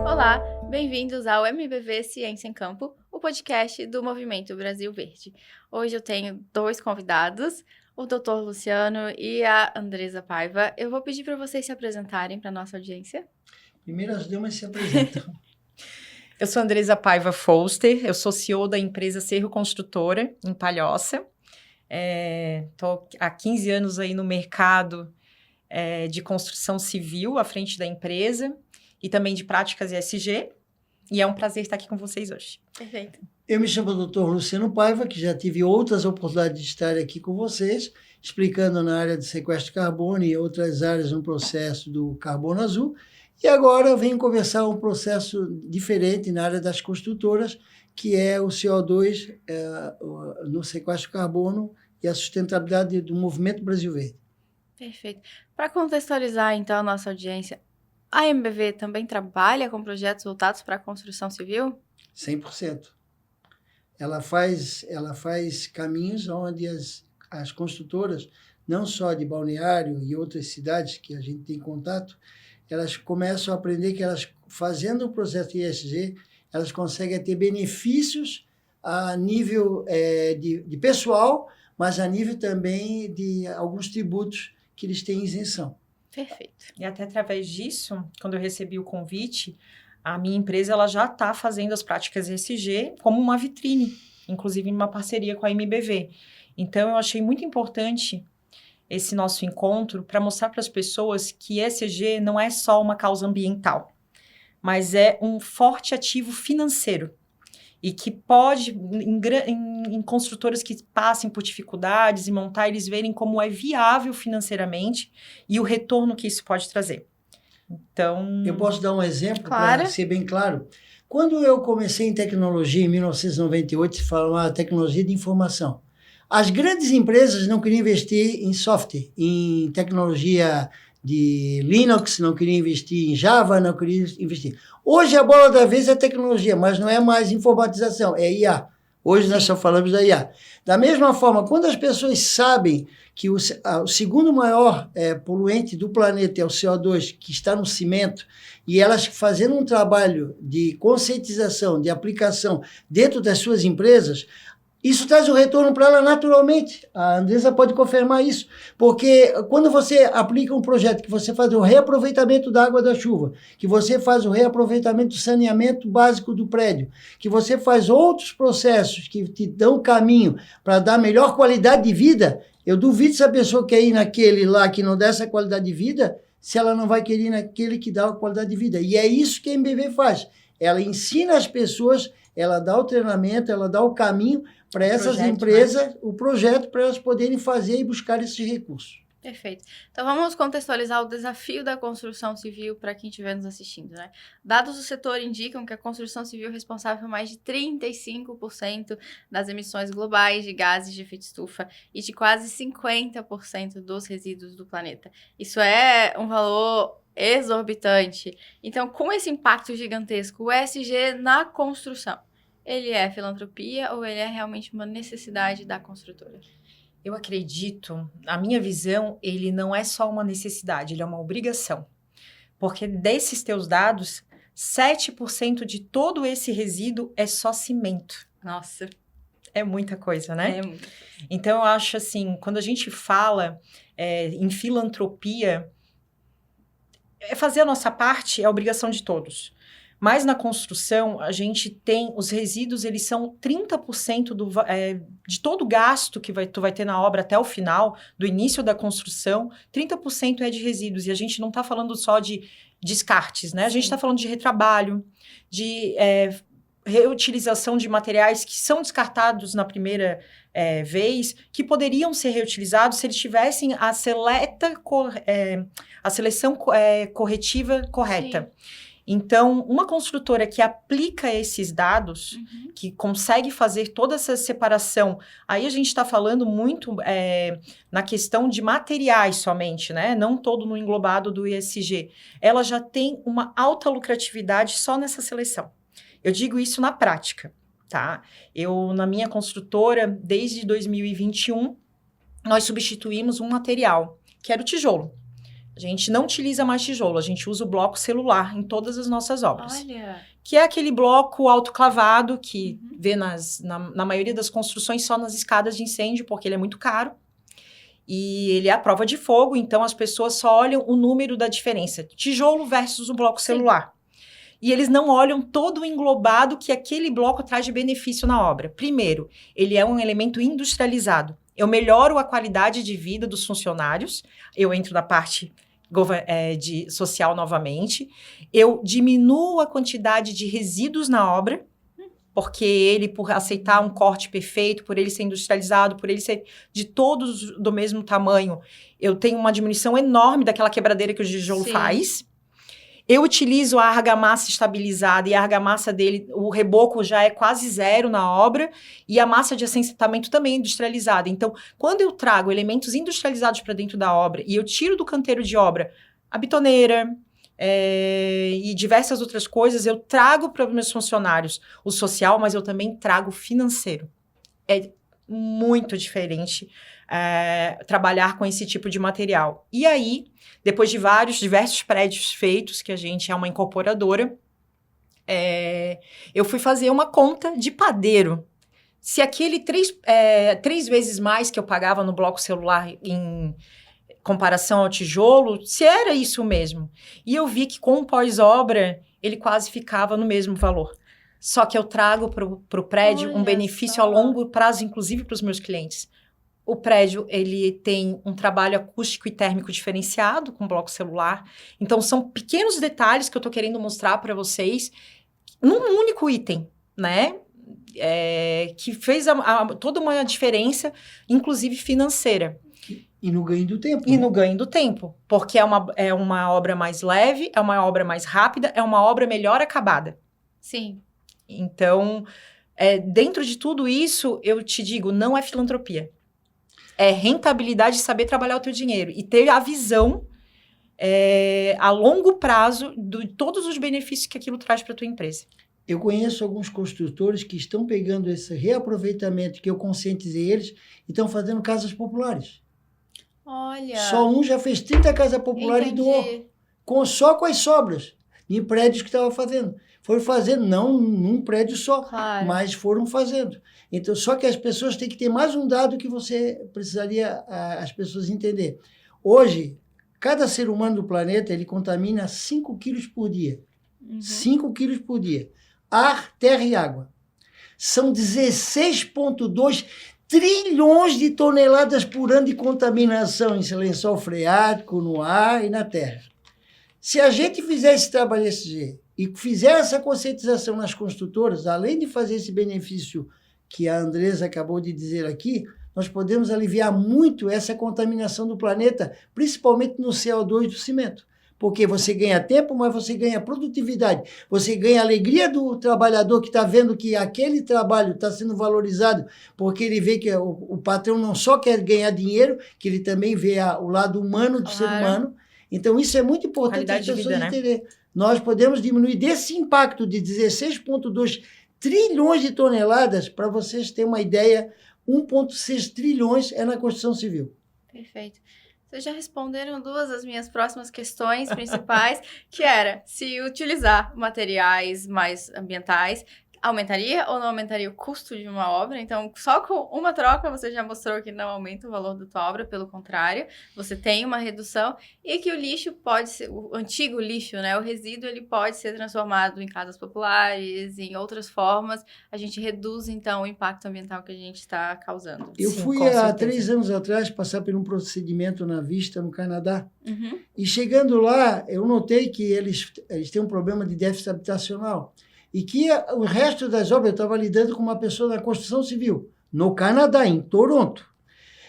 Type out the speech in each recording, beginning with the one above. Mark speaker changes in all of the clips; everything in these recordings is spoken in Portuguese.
Speaker 1: Olá, bem-vindos ao MBV Ciência em Campo, o podcast do Movimento Brasil Verde. Hoje eu tenho dois convidados, o Dr. Luciano e a Andresa Paiva. Eu vou pedir para vocês se apresentarem para a nossa audiência.
Speaker 2: Primeiro as damas se apresentam.
Speaker 3: Eu sou Andresa Paiva Foster, eu sou CEO da empresa Cerro Construtora, em Palhoça. Estou há 15 anos aí no mercado de construção civil à frente da empresa e também de práticas ESG. E é um prazer estar aqui com vocês hoje.
Speaker 1: Perfeito.
Speaker 2: Eu me chamo Dr. Luciano Paiva, que já tive outras oportunidades de estar aqui com vocês, explicando na área de sequestro de carbono e outras áreas no processo do carbono azul. E agora eu venho conversar um processo diferente na área das construtoras, que é o CO2 no sequestro de carbono e a sustentabilidade do Movimento Brasil Verde.
Speaker 1: Perfeito. Para contextualizar, então, a nossa audiência, a MBV também trabalha com projetos voltados para a construção civil?
Speaker 2: 100%. Ela faz caminhos onde as construtoras, não só de Balneário e outras cidades que a gente tem contato, elas começam a aprender que elas, fazendo o projeto ESG, elas conseguem ter benefícios a nível de pessoal, mas a nível também de alguns tributos que eles têm isenção.
Speaker 1: Perfeito.
Speaker 3: E até através disso, quando eu recebi o convite, a minha empresa ela já está fazendo as práticas ESG como uma vitrine, inclusive em uma parceria com a MBV. Então, eu achei muito importante esse nosso encontro para mostrar para as pessoas que ESG não é só uma causa ambiental, mas é um forte ativo financeiro e que pode, em construtoras que passem por dificuldades e montar, eles verem como é viável financeiramente e o retorno que isso pode trazer. Então...
Speaker 2: Eu posso dar um exemplo
Speaker 1: Claro.
Speaker 2: para ser bem claro? Quando eu comecei em tecnologia, em 1998, se falava tecnologia de informação. As grandes empresas não queriam investir em software, em tecnologia de Linux, não queriam investir em Java, não queriam investir. Hoje a bola da vez é tecnologia, mas não é mais informatização, é IA. Hoje nós só falamos da IA. Da mesma forma, quando as pessoas sabem que o segundo maior poluente do planeta é o CO2, que está no cimento, e elas fazendo um trabalho de conscientização, de aplicação dentro das suas empresas, isso traz um retorno para ela naturalmente. A Andresa pode confirmar isso. Porque quando você aplica um projeto que você faz o reaproveitamento da água da chuva, que você faz o reaproveitamento do saneamento básico do prédio, que você faz outros processos que te dão caminho para dar melhor qualidade de vida, eu duvido se a pessoa quer ir naquele lá que não dá essa qualidade de vida, se ela não vai querer ir naquele que dá a qualidade de vida. E é isso que a MBV faz. Ela ensina as pessoas, ela dá o treinamento, ela dá o caminho para essas empresas, o projeto, para elas poderem fazer e buscar esses recursos.
Speaker 1: Perfeito. Então, vamos contextualizar o desafio da construção civil para quem estiver nos assistindo, né? Dados do setor indicam que a construção civil é responsável por mais de 35% das emissões globais de gases de efeito estufa e de quase 50% dos resíduos do planeta. Isso é um valor exorbitante. Então, com esse impacto gigantesco, o ESG na construção, ele é filantropia ou ele é realmente uma necessidade da construtora?
Speaker 3: Eu acredito, a minha visão, ele não é só uma necessidade, ele é uma obrigação. Porque desses teus dados, 7% de todo esse resíduo é só cimento.
Speaker 1: Nossa.
Speaker 3: É muita coisa, né?
Speaker 1: É muita.
Speaker 3: Então, eu acho assim, quando a gente fala em filantropia, fazer a nossa parte é a obrigação de todos. Mas na construção, a gente tem, os resíduos, eles são 30% de todo o gasto que tu vai ter na obra até o final, do início da construção, 30% é de resíduos. E a gente não está falando só de descartes, né? A gente está falando de retrabalho, de reutilização de materiais que são descartados na primeira vez, que poderiam ser reutilizados se eles tivessem a seleção corretiva correta. Sim. Então, uma construtora que aplica esses dados, que consegue fazer toda essa separação, aí a gente está falando muito na questão de materiais somente, né? Não todo no englobado do ESG. Ela já tem uma alta lucratividade só nessa seleção. Eu digo isso na prática, tá? Eu, na minha construtora, desde 2021, nós substituímos um material, que era o tijolo. A gente não utiliza mais tijolo, a gente usa o bloco celular em todas as nossas obras.
Speaker 1: Olha.
Speaker 3: Que é aquele bloco autoclavado que vê na maioria das construções só nas escadas de incêndio, porque ele é muito caro. E ele é a prova de fogo, então as pessoas só olham o número da diferença. Tijolo versus o bloco celular. E eles não olham todo o englobado que aquele bloco traz de benefício na obra. Primeiro, ele é um elemento industrializado. Eu melhoro a qualidade de vida dos funcionários. Eu entro na parte social novamente. Eu diminuo a quantidade de resíduos na obra, porque ele, por aceitar um corte perfeito, por ele ser industrializado, por ele ser de todos do mesmo tamanho, eu tenho uma diminuição enorme daquela quebradeira que o tijolo faz. Eu utilizo a argamassa estabilizada e a argamassa dele, o reboco já é quase zero na obra e a massa de assentamento também é industrializada. Então, quando eu trago elementos industrializados para dentro da obra e eu tiro do canteiro de obra a bitoneira e diversas outras coisas, eu trago para os meus funcionários o social, mas eu também trago o financeiro. É muito diferente trabalhar com esse tipo de material. E aí, depois de diversos prédios feitos, que a gente é uma incorporadora, eu fui fazer uma conta de padeiro. Se aquele 3 vezes mais que eu pagava no bloco celular em comparação ao tijolo, se era isso mesmo. E eu vi que com o pós-obra, ele quase ficava no mesmo valor. Só que eu trago para o prédio um benefício a longo prazo, inclusive para os meus clientes. O prédio, ele tem um trabalho acústico e térmico diferenciado com bloco celular. Então, são pequenos detalhes que eu estou querendo mostrar para vocês num único item, né? Que fez toda uma diferença, inclusive financeira.
Speaker 2: E no ganho do tempo.
Speaker 3: E no ganho do tempo. Porque é uma obra mais leve, é uma obra mais rápida, é uma obra melhor acabada.
Speaker 1: Sim.
Speaker 3: Então, dentro de tudo isso, eu te digo, não é filantropia. É rentabilidade de saber trabalhar o teu dinheiro e ter a visão a longo prazo de todos os benefícios que aquilo traz para a tua empresa.
Speaker 2: Eu conheço alguns construtores que estão pegando esse reaproveitamento que eu conscientizei eles e estão fazendo casas populares.
Speaker 1: Olha.
Speaker 2: Só um já fez 30 casas populares e doou. Só com as sobras em prédios que estava fazendo. Foram fazendo, não num prédio só,
Speaker 1: claro,
Speaker 2: mas foram fazendo. Então, só que as pessoas têm que ter mais um dado que você precisaria as pessoas entender. Hoje, cada ser humano do planeta, ele contamina 5 quilos por dia. 5 quilos por dia. Ar, terra e água. São 16,2 trilhões de toneladas por ano de contaminação em lençol freático, no ar e na terra. Se a gente fizer esse trabalho e fizer essa conscientização nas construtoras, além de fazer esse benefício que a Andresa acabou de dizer aqui, nós podemos aliviar muito essa contaminação do planeta, principalmente no CO2 do cimento. Porque você ganha tempo, mas você ganha produtividade. Você ganha a alegria do trabalhador que está vendo que aquele trabalho está sendo valorizado, porque ele vê que o patrão não só quer ganhar dinheiro, que ele também vê o lado humano do ser humano. Então, isso é muito importante as pessoas entenderem. Nós podemos diminuir desse impacto de 16,2 trilhões de toneladas, para vocês terem uma ideia, 1,6 trilhões é na construção civil.
Speaker 1: Perfeito. Vocês já responderam 2 das minhas próximas questões principais, que era se utilizar materiais mais ambientais, aumentaria ou não aumentaria o custo de uma obra? Então, só com uma troca você já mostrou que não aumenta o valor da tua obra, pelo contrário, você tem uma redução e que o lixo pode ser, o antigo lixo, né, o resíduo, ele pode ser transformado em casas populares, em outras formas, a gente reduz, então, o impacto ambiental que a gente está causando.
Speaker 2: Eu fui há 3 anos atrás passar por um procedimento na Vista, no Canadá, e chegando lá, eu notei que eles têm um problema de déficit habitacional. E que o resto das obras eu estava lidando com uma pessoa da construção civil, no Canadá, em Toronto.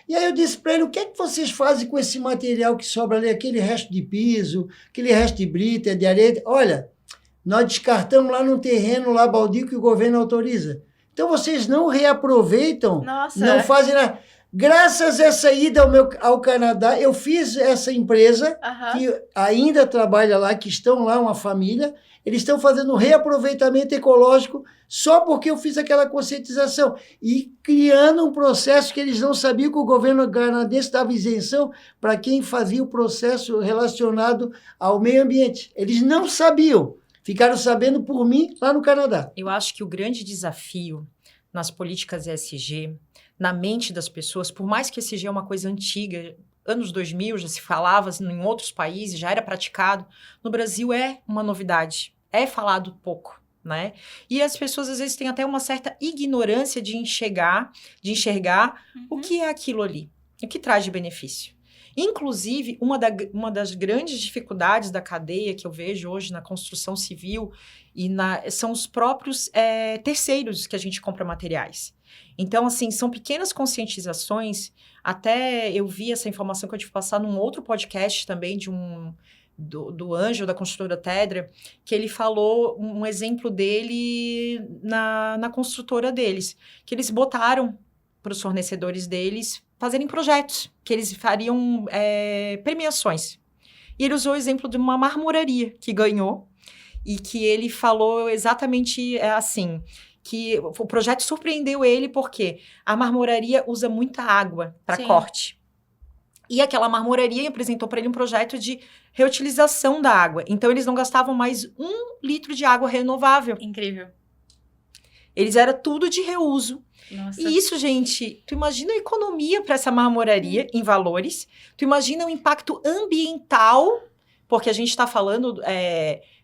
Speaker 2: E aí eu disse para ele, o que é que vocês fazem com esse material que sobra ali, aquele resto de piso, aquele resto de brita, de areia? Olha, nós descartamos lá no terreno, lá baldio, que o governo autoriza. Então vocês não reaproveitam, não fazem nada. Graças a essa ida ao Canadá, eu fiz essa empresa, que ainda trabalha lá, que estão lá, uma família, eles estão fazendo reaproveitamento ecológico só porque eu fiz aquela conscientização e criando um processo que eles não sabiam que o governo canadense dava isenção para quem fazia o processo relacionado ao meio ambiente. Eles não sabiam, ficaram sabendo por mim lá no Canadá.
Speaker 3: Eu acho que o grande desafio nas políticas ESG, na mente das pessoas, por mais que ESG é uma coisa antiga, anos 2000 já se falava, em outros países já era praticado, no Brasil é uma novidade, é falado pouco, né? E as pessoas às vezes têm até uma certa ignorância de enxergar o que é aquilo ali, o que traz de benefício. Inclusive, uma das grandes dificuldades da cadeia que eu vejo hoje na construção civil são os próprios terceiros que a gente compra materiais. Então, assim, são pequenas conscientizações. Até eu vi essa informação que eu tive que passar num outro podcast também do Ângelo, da construtora Tedra, que ele falou um exemplo dele na construtora deles, que eles botaram para os fornecedores deles fazerem projetos, que eles fariam premiações. E ele usou o exemplo de uma marmoraria que ganhou e que ele falou exatamente assim, que o projeto surpreendeu ele porque a marmoraria usa muita água para corte. E aquela marmoraria apresentou para ele um projeto de reutilização da água. Então, eles não gastavam mais 1 litro de água renovável.
Speaker 1: Incrível.
Speaker 3: Eles era tudo de reuso.
Speaker 1: Nossa.
Speaker 3: E isso, gente, tu imagina a economia para essa marmoraria em valores, tu imagina o impacto ambiental, porque a gente está falando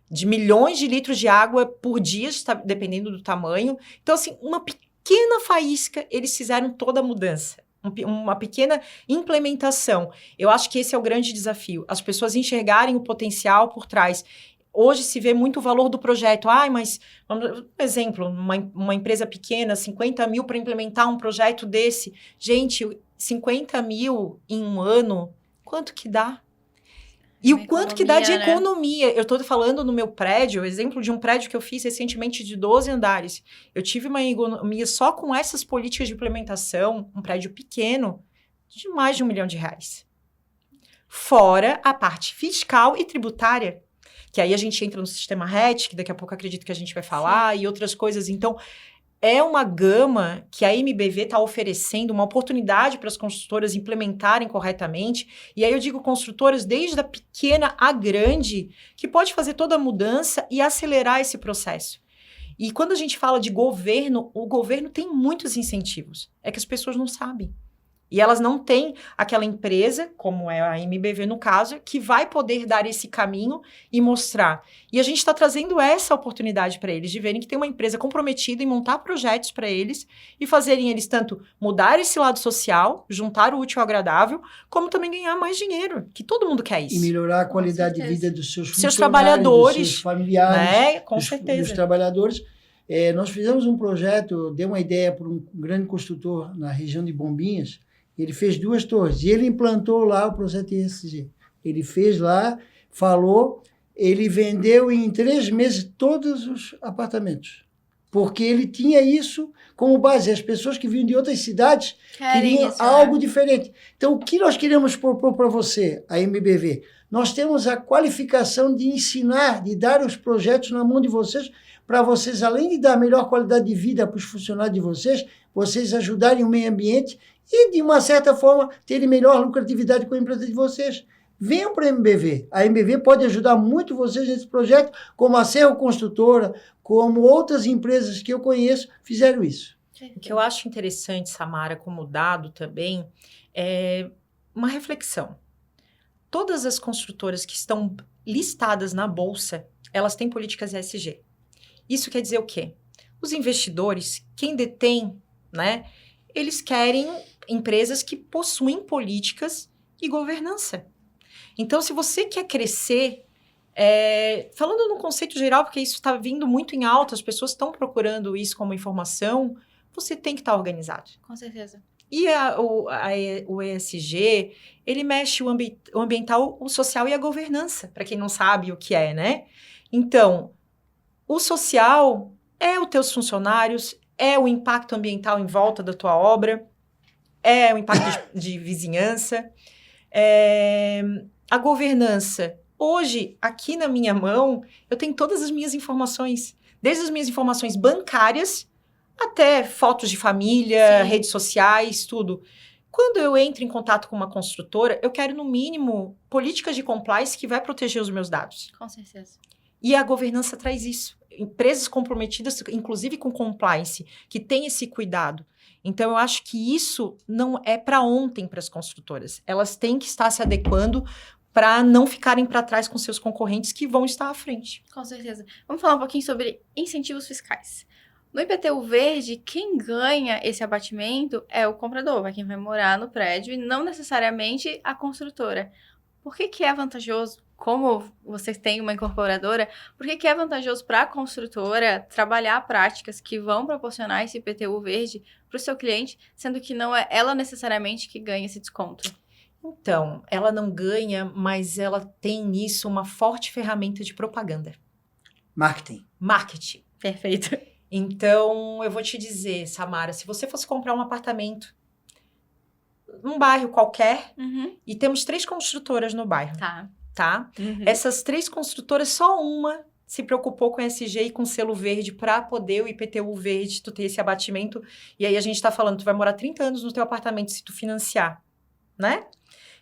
Speaker 3: de milhões de litros de água por dia, dependendo do tamanho. Então, assim, uma pequena faísca, eles fizeram toda a mudança. Uma pequena implementação. Eu acho que esse é o grande desafio. As pessoas enxergarem o potencial por trás. Hoje se vê muito o valor do projeto. Mas, um exemplo, uma empresa pequena, 50 mil para implementar um projeto desse. Gente, 50 mil em um ano, quanto que dá? E o quanto que dá de economia. Eu estou falando no meu prédio, exemplo de um prédio que eu fiz recentemente de 12 andares. Eu tive uma economia só com essas políticas de implementação, um prédio pequeno, de mais de R$1 milhão. Fora a parte fiscal e tributária, que aí a gente entra no sistema RET, que daqui a pouco acredito que a gente vai falar, e outras coisas. Então, é uma gama que a MBV está oferecendo, uma oportunidade para as construtoras implementarem corretamente. E aí eu digo construtoras desde a pequena a grande, que pode fazer toda a mudança e acelerar esse processo. E quando a gente fala de governo, o governo tem muitos incentivos. É que as pessoas não sabem. E elas não têm aquela empresa, como é a MBV no caso, que vai poder dar esse caminho e mostrar. E a gente está trazendo essa oportunidade para eles, de verem que tem uma empresa comprometida em montar projetos para eles e fazerem eles tanto mudar esse lado social, juntar o útil ao agradável, como também ganhar mais dinheiro, que todo mundo quer isso.
Speaker 2: E melhorar a qualidade de vida dos seus
Speaker 3: trabalhadores,
Speaker 2: dos seus familiares,
Speaker 3: com certeza.
Speaker 2: Dos trabalhadores. Nós fizemos um projeto, dei uma ideia para um grande construtor na região de Bombinhas. Ele fez 2 torres e ele implantou lá o projeto ESG. Ele fez lá, falou, ele vendeu em 3 meses todos os apartamentos. Porque ele tinha isso como base. As pessoas que vinham de outras cidades queriam algo diferente. Então, o que nós queremos propor para você, a MBV? Nós temos a qualificação de ensinar, de dar os projetos na mão de vocês, para vocês, além de dar melhor qualidade de vida para os funcionários de vocês ajudarem o meio ambiente e, de uma certa forma, terem melhor lucratividade com a empresa de vocês. Venham para a MBV. A MBV pode ajudar muito vocês nesse projeto, como a Serro Construtora, como outras empresas que eu conheço fizeram isso.
Speaker 3: O que eu acho interessante, Samara, como dado também, é uma reflexão. Todas as construtoras que estão listadas na Bolsa, elas têm políticas ESG. Isso quer dizer o quê? Os investidores, quem detém, né, eles querem empresas que possuem políticas e governança. Então, se você quer crescer, falando no conceito geral, porque isso está vindo muito em alta, as pessoas estão procurando isso como informação, você tem que estar organizado.
Speaker 1: Com certeza.
Speaker 3: E o ESG, ele mexe o ambiental, o social e a governança, para quem não sabe o que é, né? Então, o social é os teus funcionários, é o impacto ambiental em volta da tua obra, o impacto de vizinhança, a governança. Hoje, aqui na minha mão, eu tenho todas as minhas informações, desde as minhas informações bancárias até fotos de família,
Speaker 1: Sim.
Speaker 3: redes sociais, tudo. Quando eu entro em contato com uma construtora, eu quero, no mínimo, políticas de compliance que vai proteger os meus dados.
Speaker 1: Com certeza.
Speaker 3: E a governança traz isso. Empresas comprometidas, inclusive com compliance, que têm esse cuidado. Então, eu acho que isso não é para ontem para as construtoras. Elas têm que estar se adequando para não ficarem para trás com seus concorrentes que vão estar à frente.
Speaker 1: Com certeza. Vamos falar um pouquinho sobre incentivos fiscais. No IPTU verde, quem ganha esse abatimento é o comprador, é quem vai morar no prédio e não necessariamente a construtora. Por que é vantajoso, como você tem uma incorporadora, por que é vantajoso para a construtora trabalhar práticas que vão proporcionar esse IPTU verde para o seu cliente, sendo que não é ela necessariamente que ganha esse desconto?
Speaker 3: Então, ela não ganha, mas ela tem nisso uma forte ferramenta de propaganda. Marketing.
Speaker 1: Perfeito.
Speaker 3: Então, eu vou te dizer, Samara, se você fosse comprar um apartamento num bairro qualquer, e temos 3 construtoras no bairro, tá? Essas 3 construtoras, só uma se preocupou com ESG e com selo verde para poder o IPTU verde, tu ter esse abatimento. E aí a gente tá falando, tu vai morar 30 anos no teu apartamento se tu financiar, né?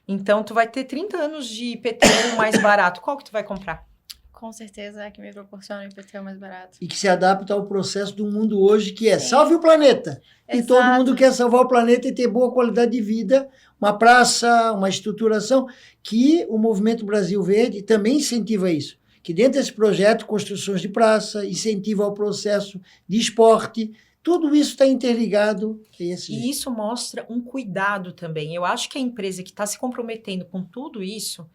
Speaker 3: Então, tu vai ter 30 anos de IPTU mais barato. Qual que tu vai comprar?
Speaker 1: Com certeza é que me proporciona o IPTU mais barato.
Speaker 2: E que se adapta ao processo do mundo hoje, que é salve o planeta. Exato. E todo mundo quer salvar o planeta e ter boa qualidade de vida, uma praça, uma estruturação, que o Movimento Brasil Verde também incentiva isso. Que dentro desse projeto, construções de praça, incentiva ao processo de esporte, tudo isso está interligado a esse
Speaker 3: E isso mostra um cuidado também. Eu acho que a empresa que está se comprometendo com tudo isso,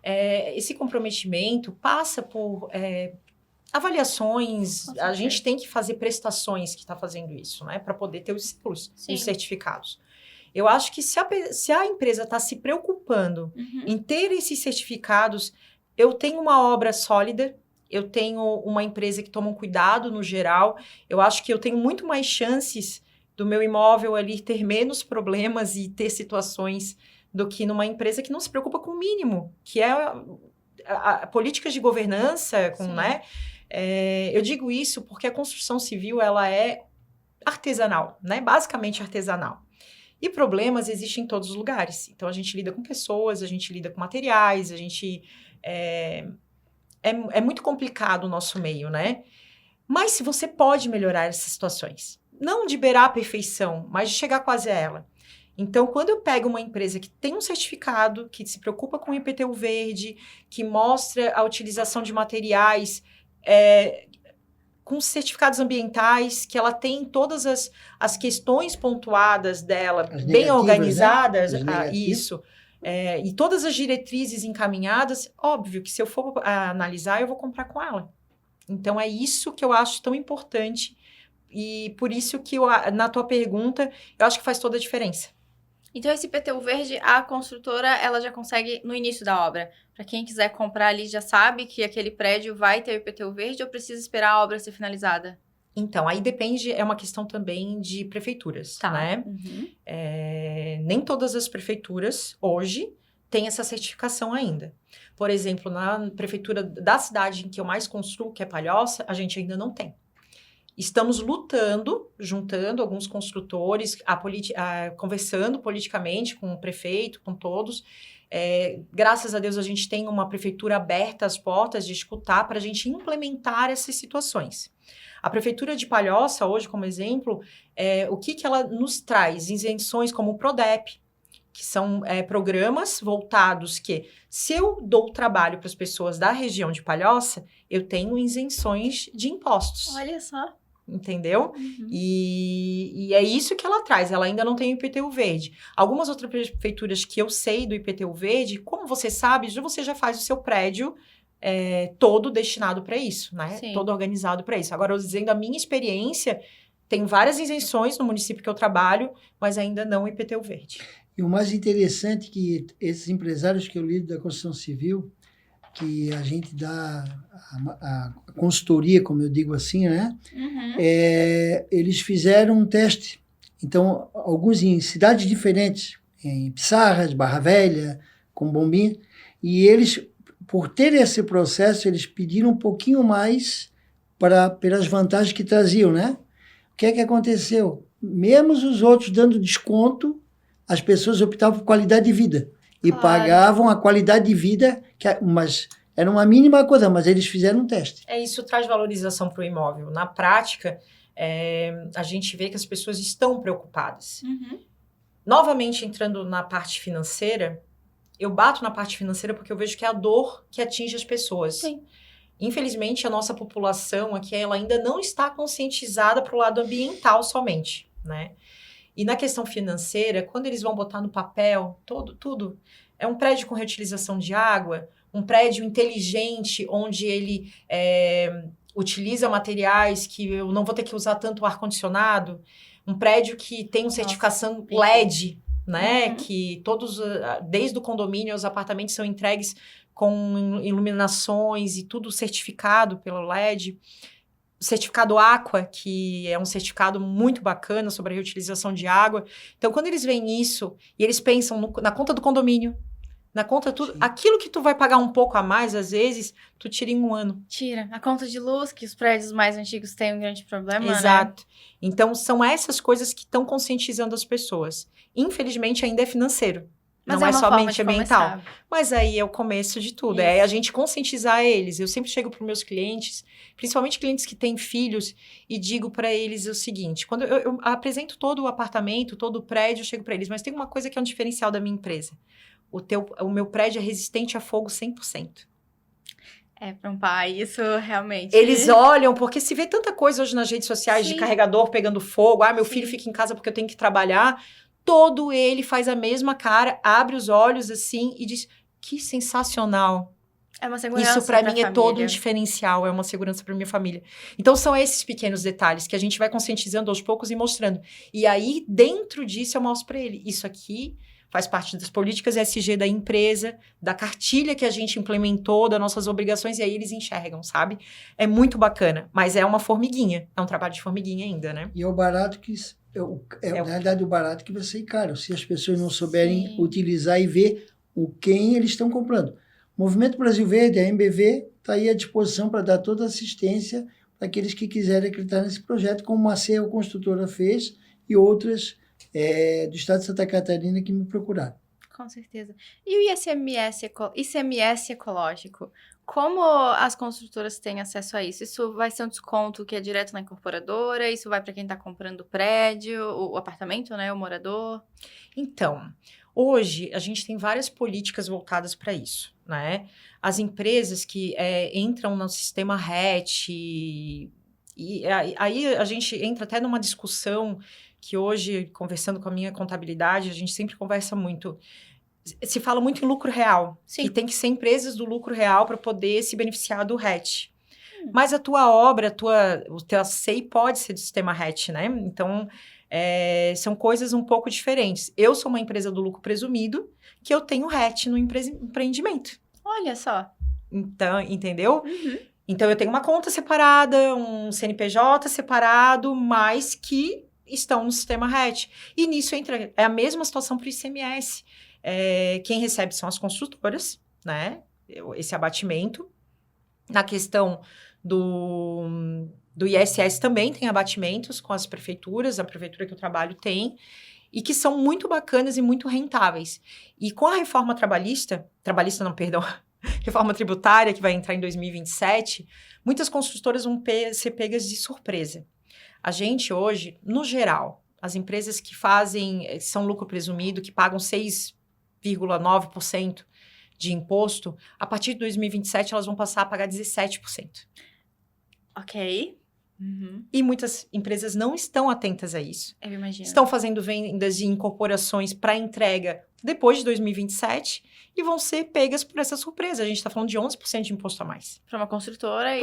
Speaker 3: esse comprometimento passa por avaliações. A gente tem que fazer prestações que está fazendo isso, né? Para poder ter os selos, os certificados. Eu acho que se a empresa está se preocupando em ter esses certificados, eu tenho uma obra sólida, eu tenho uma empresa que toma um cuidado no geral, eu acho que eu tenho muito mais chances do meu imóvel ali ter menos problemas e ter situações do que numa empresa que não se preocupa com o mínimo, que é a políticas de governança, né? Eu digo isso porque a construção civil, ela é artesanal, né? Basicamente artesanal. E problemas existem em todos os lugares. Então, a gente lida com pessoas, a gente lida com materiais, a gente... É muito complicado o nosso meio, né? Mas se você pode melhorar essas situações, não de beirar a perfeição, mas de chegar quase a ela. Então, quando eu pego uma empresa que tem um certificado, que se preocupa com o IPTU verde, que mostra a utilização de materiais com certificados ambientais, que ela tem todas as questões pontuadas dela, bem organizadas, né? Isso. E todas as diretrizes encaminhadas, óbvio que se eu for analisar, eu vou comprar com ela. Então, é isso que eu acho tão importante e por isso que na tua pergunta, eu acho que faz toda a diferença.
Speaker 1: Então, esse IPTU verde, a construtora, ela já consegue no início da obra. Para quem quiser comprar ali, já sabe que aquele prédio vai ter o IPTU verde ou precisa esperar a obra ser finalizada?
Speaker 3: Então, aí depende, é uma questão também de prefeituras, né? Nem todas as prefeituras, hoje, têm essa certificação ainda. Por exemplo, na prefeitura da cidade em que eu mais construo, que é Palhoça, a gente ainda não tem. Estamos lutando, juntando alguns construtores, conversando politicamente com o prefeito, com todos. Graças a Deus, a gente tem uma prefeitura aberta às portas de escutar para a gente implementar essas situações. A Prefeitura de Palhoça, hoje, como exemplo, o que ela nos traz? Isenções como o PRODEP, que são programas voltados que, se eu dou trabalho para as pessoas da região de Palhoça, eu tenho isenções de impostos.
Speaker 1: Olha só.
Speaker 3: Entendeu? E é isso que ela traz. Ela ainda não tem o IPTU verde. Algumas outras prefeituras que eu sei do IPTU verde, como você sabe, você já faz o seu prédio todo destinado para isso, né?
Speaker 1: Sim.
Speaker 3: Todo organizado para isso. Agora, eu dizendo a minha experiência, tem várias isenções no município que eu trabalho, mas ainda não o IPTU verde.
Speaker 2: E o mais interessante é que esses empresários que eu lido da construção civil, que a gente dá a consultoria, como eu digo assim, né? Eles fizeram um teste Então, alguns em cidades diferentes, em Pissarras, Barra Velha, Conbombinha, e eles, por ter esse processo, eles pediram um pouquinho mais pelas vantagens que traziam, né? O que é que aconteceu? Mesmo os outros dando desconto, as pessoas optavam por qualidade de vida e pagavam a qualidade de vida, mas era uma mínima coisa, mas eles fizeram um teste.
Speaker 3: Isso traz valorização para o imóvel. Na prática, a gente vê que as pessoas estão preocupadas. Novamente, entrando na parte financeira, eu bato na parte financeira porque eu vejo que é a dor que atinge as pessoas.
Speaker 1: Sim.
Speaker 3: Infelizmente, a nossa população aqui, ela ainda não está conscientizada para o lado ambiental somente, né? E na questão financeira, quando eles vão botar no papel, tudo, é um prédio com reutilização de água, um prédio inteligente, onde ele utiliza materiais que eu não vou ter que usar tanto ar-condicionado, um prédio que tem certificação LED, né? Que desde o condomínio, os apartamentos são entregues com iluminações e tudo certificado pelo LED. O certificado Aqua, que é um certificado muito bacana sobre a reutilização de água. Então, quando eles veem isso e eles pensam na conta do condomínio, na conta tudo, aquilo que tu vai pagar um pouco a mais, às vezes, tu tira em um ano.
Speaker 1: Tira. A conta de luz, que os prédios mais antigos têm um grande problema,
Speaker 3: Exato.
Speaker 1: Né?
Speaker 3: Então, são essas coisas que estão conscientizando as pessoas. Infelizmente, ainda é financeiro.
Speaker 1: Mas
Speaker 3: não é
Speaker 1: uma
Speaker 3: somente ambiental.
Speaker 1: Começar.
Speaker 3: Mas aí é o começo de tudo.
Speaker 1: Isso.
Speaker 3: É a gente conscientizar eles. Eu sempre chego para os meus clientes, principalmente clientes que têm filhos, e digo para eles o seguinte. Quando eu apresento todo o apartamento, todo o prédio, eu chego para eles. Mas tem uma coisa que é um diferencial da minha empresa. O meu prédio é resistente a fogo 100%.
Speaker 1: Para um pai, isso realmente...
Speaker 3: Eles olham, porque se vê tanta coisa hoje nas redes sociais de
Speaker 1: Sim.
Speaker 3: carregador pegando fogo. Meu
Speaker 1: Sim.
Speaker 3: filho fica em casa porque eu tenho que trabalhar. Todo ele faz a mesma cara, abre os olhos assim e diz, que sensacional.
Speaker 1: É uma segurança.
Speaker 3: Isso para mim
Speaker 1: família.
Speaker 3: É todo um diferencial, é uma segurança para minha família. Então são esses pequenos detalhes que a gente vai conscientizando aos poucos e mostrando. E aí, dentro disso, eu mostro para ele, isso aqui faz parte das políticas ESG da empresa, da cartilha que a gente implementou, das nossas obrigações, e aí eles enxergam, sabe? É muito bacana, mas é uma formiguinha, é um trabalho de formiguinha ainda, né?
Speaker 2: E é o barato que... na realidade, o barato que vai ser caro, se as pessoas não souberem utilizar e ver quem eles estão comprando. O Movimento Brasil Verde, a MBV, está aí à disposição para dar toda a assistência para aqueles que quiserem acreditar nesse projeto, como a CEO Construtora fez e outras do estado de Santa Catarina que me procuraram.
Speaker 1: Com certeza. E o ICMS ecológico? Como as construtoras têm acesso a isso? Isso vai ser um desconto que é direto na incorporadora? Isso vai para quem está comprando o prédio, o apartamento, né? O morador?
Speaker 3: Então, hoje a gente tem várias políticas voltadas para isso, né? As empresas que entram no sistema RET, e aí a gente entra até numa discussão que hoje, conversando com a minha contabilidade, a gente sempre conversa muito. Se fala muito em lucro real.
Speaker 1: Sim.
Speaker 3: E tem que ser empresas do lucro real para poder se beneficiar do RET. Mas a tua obra, o teu SEI pode ser do sistema RET, né? Então, são coisas um pouco diferentes. Eu sou uma empresa do lucro presumido, que eu tenho RET no empreendimento.
Speaker 1: Olha só.
Speaker 3: Então, entendeu?
Speaker 1: Uhum.
Speaker 3: Então, eu tenho uma conta separada, um CNPJ separado, mas que estão no sistema RET. E nisso entra... É a mesma situação para o ICMS. Quem recebe são as construtoras, né? Esse abatimento. Na questão do ISS também tem abatimentos com as prefeituras, a prefeitura que eu trabalho tem, e que são muito bacanas e muito rentáveis. E com a reforma reforma tributária, que vai entrar em 2027, muitas construtoras vão ser pegas de surpresa. A gente hoje, no geral, as empresas que são lucro presumido, que pagam 6,9% de imposto, a partir de 2027 elas vão passar a pagar 17%.
Speaker 1: Ok. Uhum.
Speaker 3: E muitas empresas não estão atentas a isso.
Speaker 1: Eu imagino.
Speaker 3: Estão fazendo vendas de incorporações para entrega depois de 2027 e vão ser pegas por essa surpresa. A gente está falando de 11% de imposto a mais.
Speaker 1: Para uma construtora,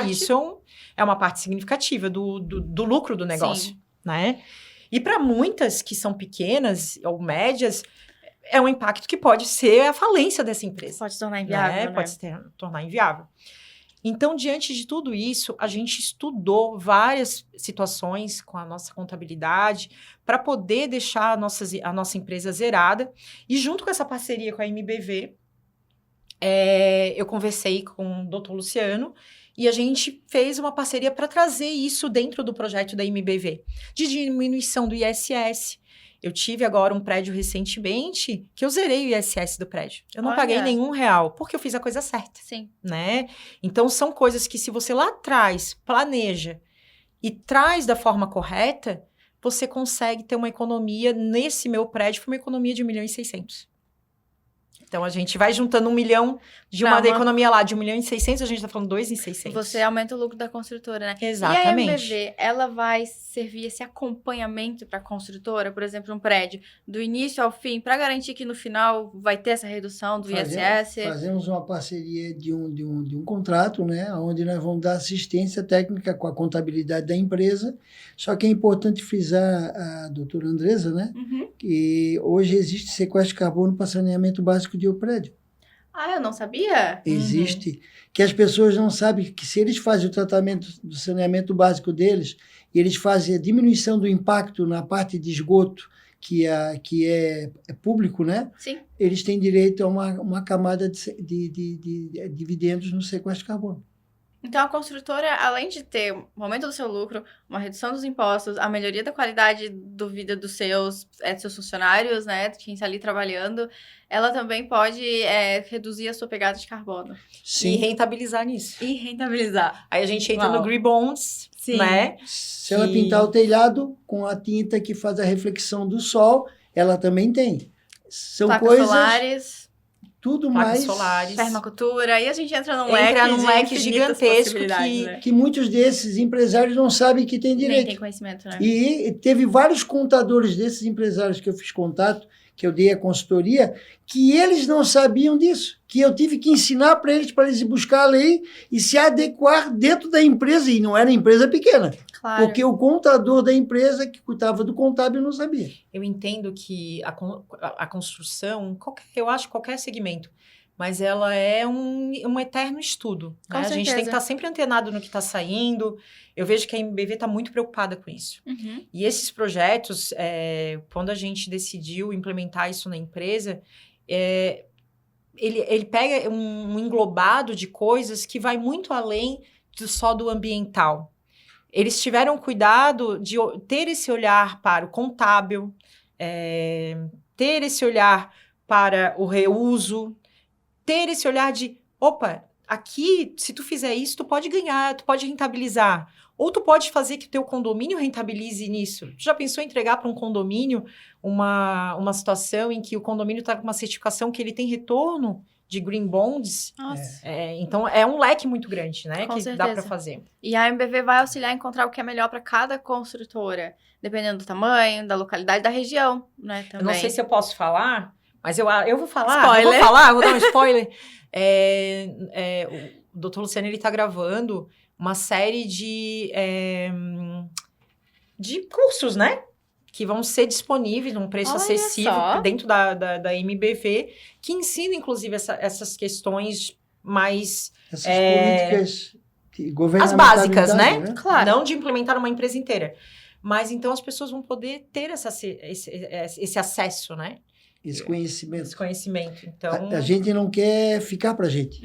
Speaker 3: isso é uma parte significativa do lucro do negócio. Sim. Né? E para muitas que são pequenas ou médias, é um impacto que pode ser a falência dessa empresa.
Speaker 1: Pode se tornar inviável, né?
Speaker 3: Pode se tornar inviável. Então, diante de tudo isso, a gente estudou várias situações com a nossa contabilidade para poder deixar a nossa empresa zerada. E junto com essa parceria com a MBV, eu conversei com o Dr. Luciano e a gente fez uma parceria para trazer isso dentro do projeto da MBV, de diminuição do ISS. Eu tive agora um prédio recentemente que eu zerei o ISS do prédio. Eu não paguei nenhum real, porque eu fiz a coisa certa.
Speaker 1: Sim.
Speaker 3: Né? Então, são coisas que se você lá atrás planeja e traz da forma correta, você consegue ter uma economia. Nesse meu prédio, foi uma economia de 1.600.000. Então, a gente vai juntando 1 milhão de uma economia lá, de 1.600.000, a gente tá falando 2.600.000.
Speaker 1: Você aumenta o lucro da construtora, né?
Speaker 3: Exatamente.
Speaker 1: E a MBV, ela vai servir esse acompanhamento para a construtora, por exemplo, um prédio, do início ao fim, para garantir que no final vai ter essa redução do ISS?
Speaker 2: Fazemos uma parceria de um contrato, né? Onde nós vamos dar assistência técnica com a contabilidade da empresa. Só que é importante frisar a doutora Andresa, né? Que hoje existe sequestro de carbono para saneamento básico de um prédio.
Speaker 1: Ah, eu não sabia?
Speaker 2: Existe. Que as pessoas não sabem que se eles fazem o tratamento do saneamento básico deles, e eles fazem a diminuição do impacto na parte de esgoto, que é público, né?
Speaker 1: Sim.
Speaker 2: Eles têm direito a uma camada de dividendos no sequestro de carbono.
Speaker 1: Então, a construtora, além de ter um aumento do seu lucro, uma redução dos impostos, a melhoria da qualidade da vida dos seus funcionários, né, de quem está ali trabalhando, ela também pode reduzir a sua pegada de carbono.
Speaker 2: Sim.
Speaker 3: E rentabilizar nisso.
Speaker 1: E rentabilizar.
Speaker 3: Aí a gente entra no Green Bonds, né?
Speaker 2: Se ela pintar o telhado com a tinta que faz a reflexão do sol, ela também tem. São
Speaker 1: placas
Speaker 2: coisas...
Speaker 1: solares.
Speaker 2: Tudo
Speaker 3: placas
Speaker 2: mais...
Speaker 3: solares.
Speaker 1: Permacultura. Aí a gente entra num
Speaker 3: leque gigantesco
Speaker 2: que muitos desses empresários não sabem que tem direito.
Speaker 1: Nem tem conhecimento, né?
Speaker 2: E teve vários contadores desses empresários que eu fiz contato, que eu dei a consultoria, que eles não sabiam disso, que eu tive que ensinar para eles buscar a lei e se adequar dentro da empresa, e não era empresa pequena.
Speaker 1: Claro.
Speaker 2: Porque o contador da empresa que cuidava do contábil não sabia.
Speaker 3: Eu entendo que a construção, eu acho qualquer segmento, mas ela é um eterno estudo. Né? A gente tem que estar sempre antenado no que está saindo. Eu vejo que a MBV está muito preocupada com isso. E esses projetos, quando a gente decidiu implementar isso na empresa, ele pega um englobado de coisas que vai muito além só do ambiental. Eles tiveram cuidado de ter esse olhar para o contábil, ter esse olhar para o reuso, ter esse olhar de, opa, aqui, se tu fizer isso, tu pode ganhar, tu pode rentabilizar. Ou tu pode fazer que o teu condomínio rentabilize nisso. Tu já pensou em entregar para um condomínio uma situação em que o condomínio está com uma certificação que ele tem retorno de Green Bonds?
Speaker 1: Nossa.
Speaker 3: Então, é um leque muito grande, né?
Speaker 1: Com
Speaker 3: que
Speaker 1: certeza.
Speaker 3: dá para fazer.
Speaker 1: E a MBV vai auxiliar a encontrar o que é melhor para cada construtora, dependendo do tamanho, da localidade, da região, né? Também.
Speaker 3: Eu não sei se eu posso falar, mas eu vou falar.
Speaker 1: Spoiler.
Speaker 3: Vou dar um spoiler. O Dr. Luciano, ele tá gravando uma série de cursos, né? Que vão ser disponíveis num preço acessível dentro da MBV, que ensina, inclusive, essas questões mais...
Speaker 2: Essas políticas
Speaker 3: as básicas, né?
Speaker 1: Claro.
Speaker 3: Não de implementar uma empresa inteira. Mas, então, as pessoas vão poder ter esse acesso, né?
Speaker 2: Esse conhecimento.
Speaker 3: Esse conhecimento. Então...
Speaker 2: A gente não quer ficar para a gente.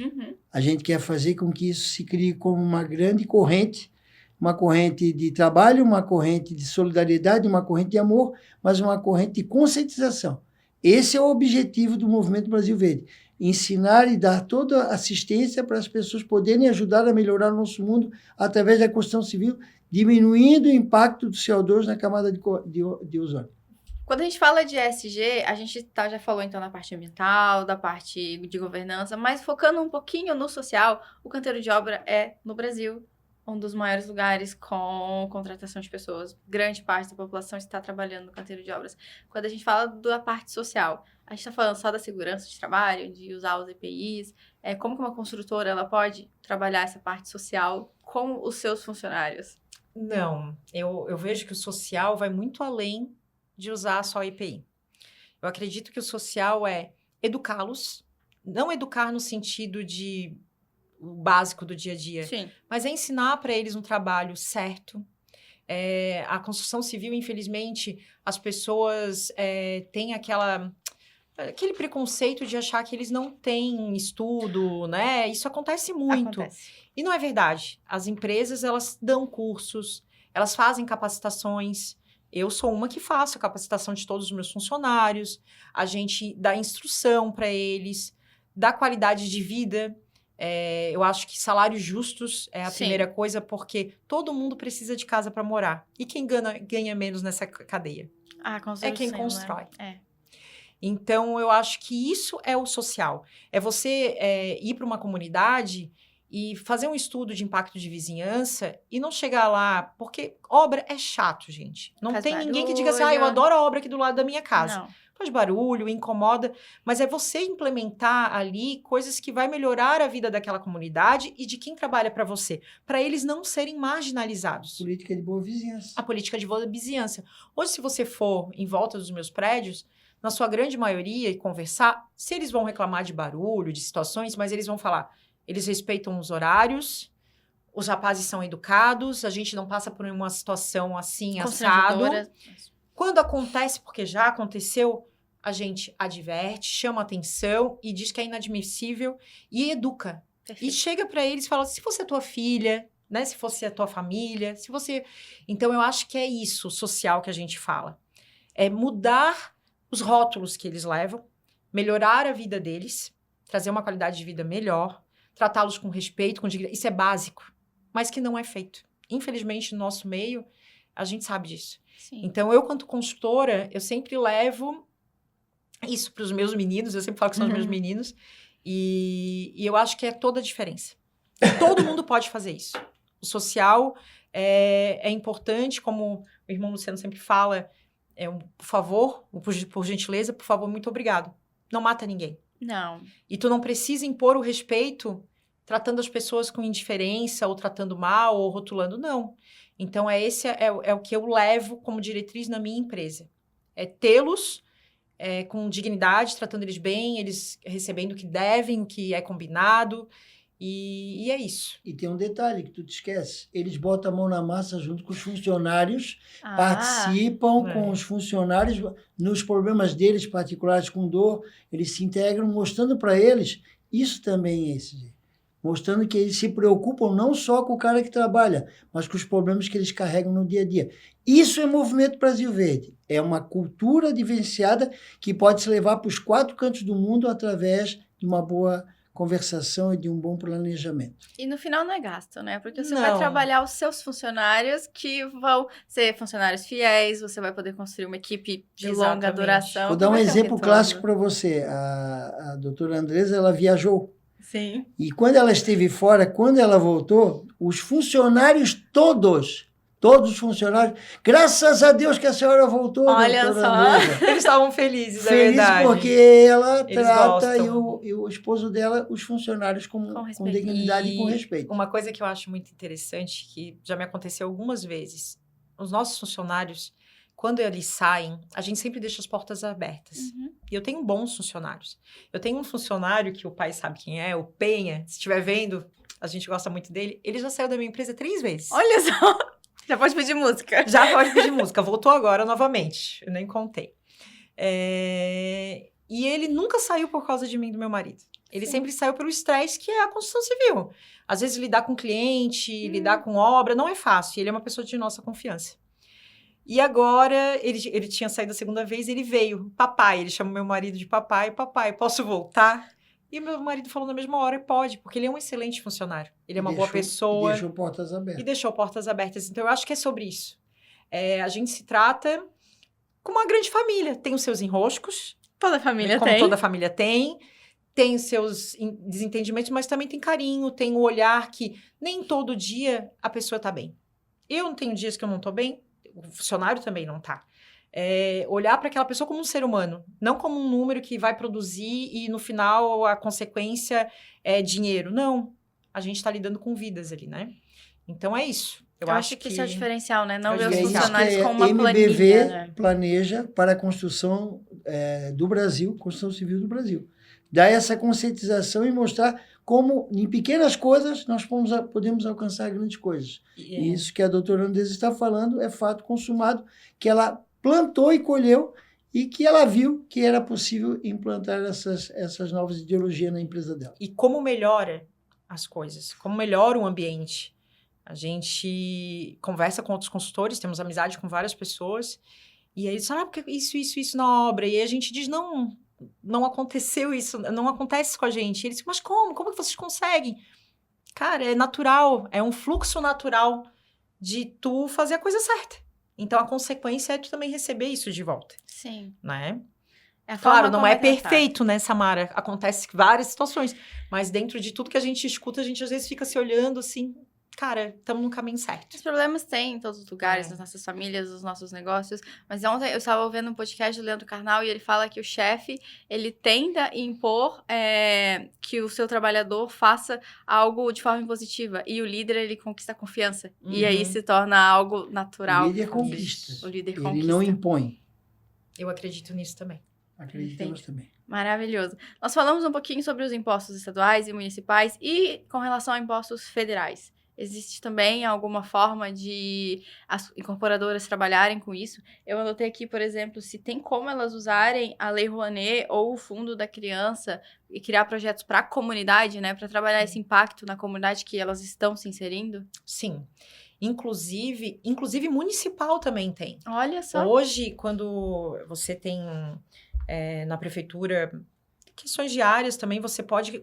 Speaker 2: A gente quer fazer com que isso se crie como uma grande corrente, uma corrente de trabalho, uma corrente de solidariedade, uma corrente de amor, mas uma corrente de conscientização. Esse é o objetivo do Movimento Brasil Verde. Ensinar e dar toda a assistência para as pessoas poderem ajudar a melhorar o nosso mundo através da construção civil, diminuindo o impacto do CO2 na camada de ozônio.
Speaker 1: Quando a gente fala de ESG, a gente já falou então da parte ambiental, da parte de governança, mas focando um pouquinho no social, o canteiro de obra é, no Brasil, um dos maiores lugares com contratação de pessoas. Grande parte da população está trabalhando no canteiro de obras. Quando a gente fala da parte social, a gente está falando só da segurança de trabalho, de usar os EPIs, como que uma construtora ela pode trabalhar essa parte social com os seus funcionários?
Speaker 3: Não, eu vejo que o social vai muito além de usar só EPI. Eu acredito que o social é educá-los, não educar no sentido de o básico do dia a dia.
Speaker 1: Sim.
Speaker 3: Mas é ensinar para eles um trabalho certo. A construção civil, infelizmente, as pessoas têm aquele preconceito de achar que eles não têm estudo, né? Isso acontece muito.
Speaker 1: Acontece.
Speaker 3: E não é verdade. As empresas, elas dão cursos, elas fazem capacitações. Eu sou uma que faço a capacitação de todos os meus funcionários. A gente dá instrução para eles, dá qualidade de vida. Eu acho que salários justos é a
Speaker 1: Sim.
Speaker 3: primeira coisa, porque todo mundo precisa de casa para morar. E quem ganha menos nessa cadeia?
Speaker 1: A construção,
Speaker 3: É quem constrói.
Speaker 1: Né?
Speaker 3: Então, eu acho que isso é o social. É você ir para uma comunidade e fazer um estudo de impacto de vizinhança e não chegar lá... Porque obra é chato, gente. Não
Speaker 1: Faz
Speaker 3: tem ninguém que diga assim,
Speaker 1: barulho.
Speaker 3: eu adoro a obra aqui do lado da minha casa.
Speaker 1: Não.
Speaker 3: Faz barulho, incomoda, mas é você implementar ali coisas que vai melhorar a vida daquela comunidade e de quem trabalha para você, para eles não serem marginalizados.
Speaker 2: Política de boa vizinhança.
Speaker 3: A política de boa vizinhança. Hoje, se você for em volta dos meus prédios, na sua grande maioria, e conversar, se eles vão reclamar de barulho, de situações, mas eles vão falar, eles respeitam os horários, os rapazes são educados, a gente não passa por uma situação assim, assado. Quando acontece, porque já aconteceu, a gente adverte, chama atenção e diz que é inadmissível e educa.
Speaker 1: Perfeito.
Speaker 3: E chega para eles e fala, se fosse a tua filha, né? Se fosse a tua família, se você... Então, eu acho que é isso, social, que a gente fala. É mudar os rótulos que eles levam, melhorar a vida deles, trazer uma qualidade de vida melhor, tratá-los com respeito, com dignidade. Isso é básico, mas que não é feito. Infelizmente, no nosso meio, a gente sabe disso.
Speaker 1: Sim.
Speaker 3: Então, eu, quanto consultora, eu sempre levo isso para os meus meninos, eu sempre falo que são os meus meninos, e eu acho que é toda a diferença. Todo mundo pode fazer isso. O social é importante, como o irmão Luciano sempre fala, por favor, por gentileza, por favor, muito obrigado. Não mata ninguém.
Speaker 1: Não.
Speaker 3: E tu não precisa impor o respeito tratando as pessoas com indiferença, ou tratando mal, ou rotulando, não. Então, esse é o que eu levo como diretriz na minha empresa. É tê-los com dignidade, tratando eles bem, eles recebendo o que devem, o que é combinado, e é isso.
Speaker 2: E tem um detalhe que tu te esquece. Eles botam a mão na massa junto com os funcionários, participam com os funcionários nos problemas deles particulares com dor, eles se integram, mostrando para eles, isso também é esse, mostrando que eles se preocupam não só com o cara que trabalha, mas com os problemas que eles carregam no dia a dia. Isso é Movimento Brasil Verde. É uma cultura vivenciada que pode se levar para os 4 cantos do mundo através de uma boa conversação e de um bom planejamento.
Speaker 1: E no final não é gasto, né? Porque você
Speaker 3: Não.
Speaker 1: vai trabalhar os seus funcionários que vão ser funcionários fiéis, você vai poder construir uma equipe de longa
Speaker 3: Exatamente.
Speaker 1: duração.
Speaker 2: Vou dar um
Speaker 1: vai ter
Speaker 2: exemplo
Speaker 1: retorno.
Speaker 2: clássico para você. A doutora Andresa, ela viajou.
Speaker 1: Sim.
Speaker 2: E quando ela esteve fora, quando ela voltou, os funcionários todos os funcionários, graças a Deus que a senhora voltou,
Speaker 1: Olha
Speaker 2: doutora
Speaker 1: só.
Speaker 2: Andresa.
Speaker 3: Eles estavam felizes, é
Speaker 2: Feliz
Speaker 3: verdade.
Speaker 2: porque ela
Speaker 3: Eles
Speaker 2: trata
Speaker 3: gostam.
Speaker 2: e o esposo dela, os funcionários com
Speaker 1: respeito.
Speaker 2: dignidade e com respeito.
Speaker 3: Uma coisa que eu acho muito interessante, que já me aconteceu algumas vezes, os nossos funcionários, quando eles saem, a gente sempre deixa as portas abertas.
Speaker 1: Uhum.
Speaker 3: E eu tenho bons funcionários. Eu tenho um funcionário que o pai sabe quem é, o Penha, se estiver vendo, a gente gosta muito dele, ele já saiu da minha empresa 3 vezes.
Speaker 1: Olha só. Já pode pedir música.
Speaker 3: Já pode pedir música, voltou agora novamente, eu nem contei. E ele nunca saiu por causa de mim e do meu marido. Ele sempre saiu pelo estresse que é a construção civil. Às vezes lidar com cliente, lidar com obra, não é fácil. Ele é uma pessoa de nossa confiança. E agora, ele tinha saído a segunda vez, ele veio. Papai, ele chama meu marido de papai. Papai, posso voltar? E meu marido falou na mesma hora, pode, porque ele é um excelente funcionário. Ele é uma boa pessoa.
Speaker 2: E deixou portas abertas.
Speaker 3: E deixou portas abertas. Então, eu acho que é sobre isso. A gente se trata como uma grande família. Tem os seus enroscos.
Speaker 1: Toda família
Speaker 3: como
Speaker 1: tem.
Speaker 3: toda família tem. Tem os seus desentendimentos, mas também tem carinho, tem o olhar que nem todo dia a pessoa tá bem. Eu não tenho dias que eu não tô bem, o funcionário também não tá. Olhar para aquela pessoa como um ser humano, não como um número que vai produzir e no final a consequência é dinheiro. Não, a gente tá lidando com vidas ali, né? Então é isso. Eu acho que
Speaker 1: esse é o diferencial, né? Não
Speaker 3: é o
Speaker 1: ver os
Speaker 3: diferencial.
Speaker 1: funcionários como uma
Speaker 2: MBV
Speaker 1: planilha, né?
Speaker 2: planeja para a construção do Brasil, construção civil do Brasil. Dar essa conscientização e mostrar como em pequenas coisas nós podemos alcançar grandes coisas. E isso que a doutora Andresa está falando é fato consumado, que ela plantou e colheu e que ela viu que era possível implantar essas novas ideologias na empresa dela.
Speaker 3: E como melhora as coisas, como melhora o ambiente. A gente conversa com outros consultores, temos amizade com várias pessoas, e aí eles falam, porque isso na obra, e aí a gente diz, não aconteceu isso, não acontece com a gente. E eles dizem, mas como? Como que vocês conseguem? Cara, é natural, é um fluxo natural de tu fazer a coisa certa. Então, a consequência é tu também receber isso de volta.
Speaker 1: Sim.
Speaker 3: Né?
Speaker 1: É
Speaker 3: claro, não é perfeito, né, Samara? Acontece várias situações, mas dentro de tudo que a gente escuta, a gente às vezes fica se olhando assim, cara, estamos no caminho certo.
Speaker 1: Os problemas tem em todos os lugares, nas nossas famílias, nos nossos negócios. Mas ontem eu estava ouvindo um podcast do Leandro Carnal e ele fala que o chefe, ele tenta impor que o seu trabalhador faça algo de forma positiva. E o líder, ele conquista a confiança. E aí se torna algo natural.
Speaker 2: O líder conquista.
Speaker 1: O líder
Speaker 2: ele
Speaker 1: conquista.
Speaker 2: não impõe.
Speaker 3: Eu acredito nisso também.
Speaker 2: Acreditamos também.
Speaker 1: Maravilhoso. Nós falamos um pouquinho sobre os impostos estaduais e municipais e com relação a impostos federais. Existe também alguma forma de as incorporadoras trabalharem com isso? Eu anotei aqui, por exemplo, se tem como elas usarem a Lei Rouanet ou o Fundo da Criança e criar projetos para a comunidade, né? Para trabalhar esse impacto na comunidade que elas estão se inserindo?
Speaker 3: Sim. Inclusive municipal também tem.
Speaker 1: Olha só.
Speaker 3: Hoje, quando você tem na prefeitura questões diárias também, você pode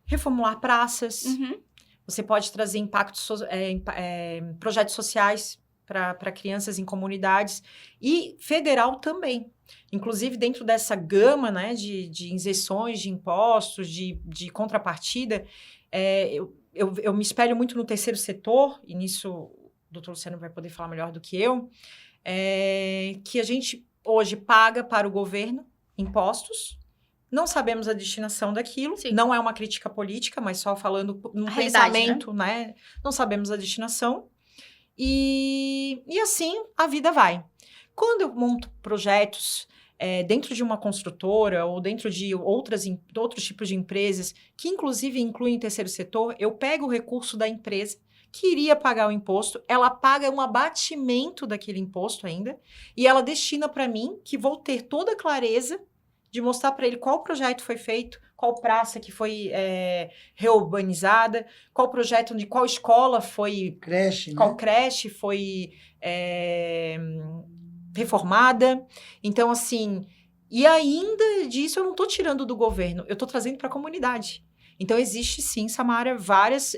Speaker 3: reformular praças.
Speaker 1: Uhum.
Speaker 3: Você pode trazer impactos, projetos sociais para crianças em comunidades e federal também. Inclusive, dentro dessa gama, né, de isenções, de impostos, de contrapartida, eu me espelho muito no terceiro setor, e nisso o doutor Luciano vai poder falar melhor do que eu, que a gente hoje paga para o governo impostos. Não sabemos a destinação daquilo. Sim. Não é uma crítica política, mas só falando num pensamento, né? Não sabemos a destinação. E assim a vida vai. Quando eu monto projetos dentro de uma construtora ou dentro de outros tipos de empresas, que inclusive incluem o terceiro setor, eu pego o recurso da empresa que iria pagar o imposto, ela paga um abatimento daquele imposto ainda, e ela destina para mim, que vou ter toda a clareza de mostrar para ele qual projeto foi feito, qual praça que foi reurbanizada, qual projeto de qual escola foi...
Speaker 2: Creche,
Speaker 3: qual
Speaker 2: né?
Speaker 3: creche foi reformada. Então, assim... E ainda disso eu não estou tirando do governo, eu estou trazendo para a comunidade. Então, existe sim, Samara, vários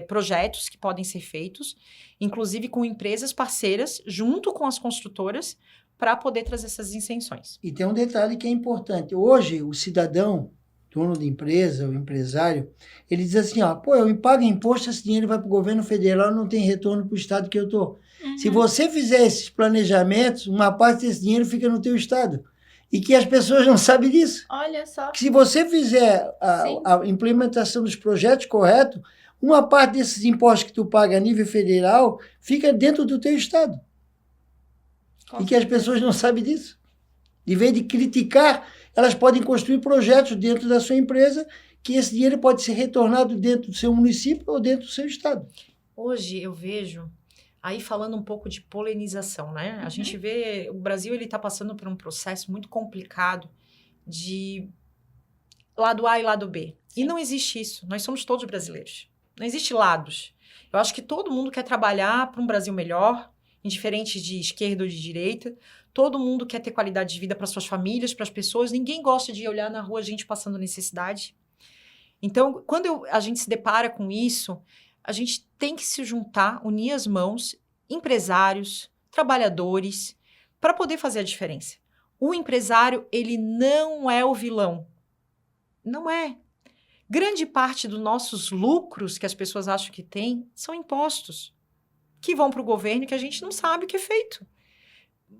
Speaker 3: projetos que podem ser feitos, inclusive com empresas parceiras, junto com as construtoras, para poder trazer essas isenções.
Speaker 2: E tem um detalhe que é importante. Hoje, o cidadão, dono de empresa, o empresário, ele diz assim, eu pago imposto, esse dinheiro vai para o governo federal, não tem retorno para o estado que eu estou. Uhum. Se você fizer esses planejamentos, uma parte desse dinheiro fica no teu estado. E que as pessoas não sabem disso.
Speaker 1: Olha só.
Speaker 2: Que se você fizer a implementação dos projetos corretos, uma parte desses impostos que tu paga a nível federal fica dentro do teu estado. E que as pessoas não sabem disso. Em vez de criticar, elas podem construir projetos dentro da sua empresa que esse dinheiro pode ser retornado dentro do seu município ou dentro do seu estado.
Speaker 3: Hoje eu vejo, aí falando um pouco de polinização, né? Uhum. A gente vê, o Brasil ele está passando por um processo muito complicado de lado A e lado B. Sim. E não existe isso. Nós somos todos brasileiros. Não existe lados. Eu acho que todo mundo quer trabalhar para um Brasil melhor, indiferente de esquerda ou de direita. Todo mundo quer ter qualidade de vida para suas famílias, para as pessoas. Ninguém gosta de olhar na rua a gente passando necessidade. Então, quando a gente se depara com isso, a gente tem que se juntar, unir as mãos, empresários, trabalhadores, para poder fazer a diferença. O empresário, ele não é o vilão. Não é. Grande parte dos nossos lucros que as pessoas acham que tem são impostos que vão para o governo e que a gente não sabe o que é feito.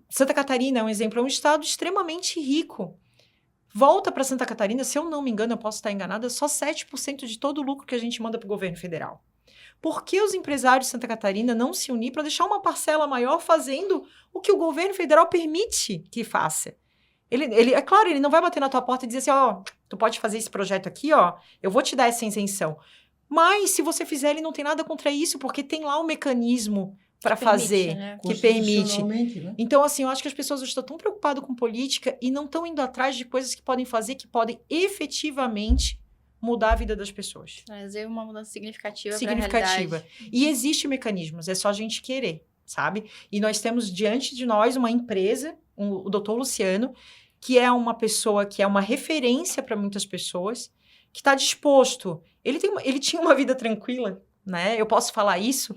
Speaker 3: Santa Catarina é um exemplo, é um estado extremamente rico. Volta para Santa Catarina, se eu não me engano, eu posso estar enganada, só 7% de todo o lucro que a gente manda para o governo federal. Por que os empresários de Santa Catarina não se unir para deixar uma parcela maior fazendo o que o governo federal permite que faça? É claro, ele não vai bater na tua porta e dizer assim, ó, tu pode fazer esse projeto aqui, ó, eu vou te dar essa isenção. Mas, se você fizer, ele não tem nada contra isso, porque tem lá um mecanismo para fazer,
Speaker 1: né?
Speaker 3: que permite.
Speaker 2: Constitucionalmente, né?
Speaker 3: Então, assim, eu acho que as pessoas hoje estão tão preocupadas com política e não estão indo atrás de coisas que podem fazer, que podem efetivamente mudar a vida das pessoas.
Speaker 1: Trazer uma mudança significativa.
Speaker 3: Significativa. E existem mecanismos, é só a gente querer, sabe? E nós temos diante de nós uma empresa, o Dr. Luciano, que é uma pessoa que é uma referência para muitas pessoas, que está disposto. Ele tinha uma vida tranquila, né? Eu posso falar isso